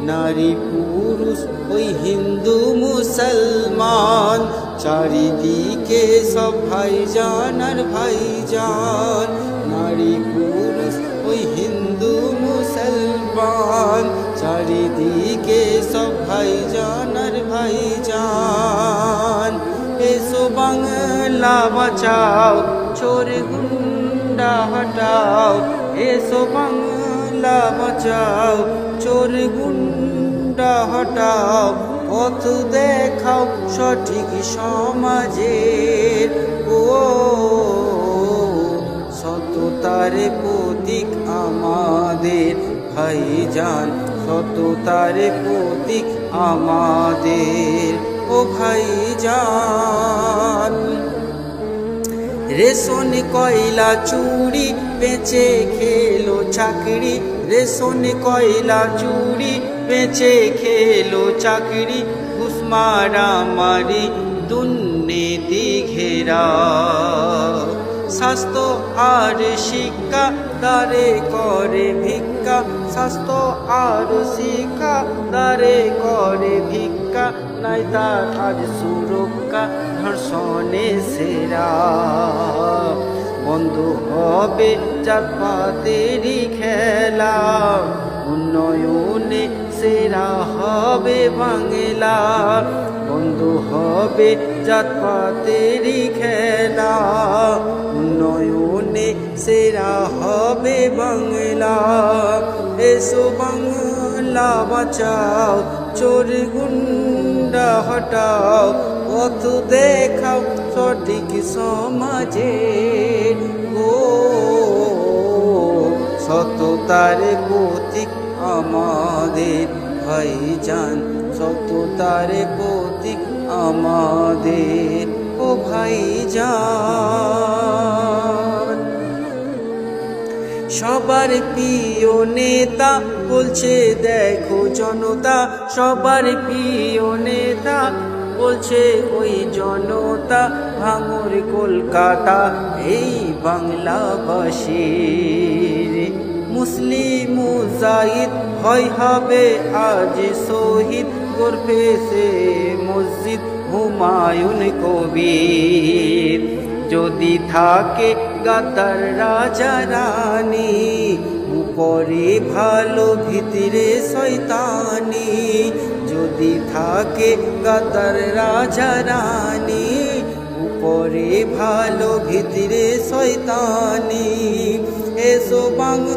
নারী পুরুষ ওই হিন্দু মুসলমান, চারিদিকে সব ভাইজান আর ভাইজান। নারী পুরুষ ওই হিন্দু মুসলমান, চারিদিকে সব ভাইজান আর ভাইজান। এসো বাংলা বাঁচাও, চোর গুন্ডা হটাও। এসো বাংলা বাঁচাও, চোর গুন্ডা হটাও। পথ দেখাও সঠিক সমাজের, ও সততার প্রতীক আমাদের ভাইজান, সততার প্রতীক আমাদের ও ভাইজান। রেশন কয়লা চুরি বেচে খেলো চাকরি, রেশন কয়লা চুরি বেচে খেলো চাকরি। ঘুষ মারামারি দুর্নীতি ঘেরা, স্বাস্থ্য আর শিক্ষা দ্বারে করে ভিক্ষা। স্বাস্থ্য আর শিক্ষা দ্বারে করে ভিক্ষা। নাই তার আজ সুরক্ষা, ধর্ষণে সেরা। বন্ধ হবে জাতপাতেরই খেলা, উন্নয়নে সেরা হবে বাংলা। বন্ধ হবে জাতপাতেরই খেলা, উন্নয়নে সেরা হবে বাংলা। এসো বাংলা বাঁচাও, চোর গুন্ডা হটাও। পথ দেখাও সঠিক সমাজের, ও সততার প্রতীক আমাদের ভাইজান, সততার প্রতীক আমাদের ও ভাইজান। সবার প্রিয় নেতা বলছে দেখো জনতা, সবার প্রিয় নেতা বলছে ওই জনতা। ভাঙর কলকাতা এই বাংলাবাসীর, মুসলিম মুজাহিদ হয় হবে আজ শহীদ। গর্বে সে মসজিদ হুমায়ুন কবির, যদি থাকে গাদ্দার রাজা রানী। উপরে ভালো ভিতরে শয়তানি, যদি থাকে গাদ্দার রাজা রানী। উপরে ভালো ভিতরে শয়তানি। এসো বাংলা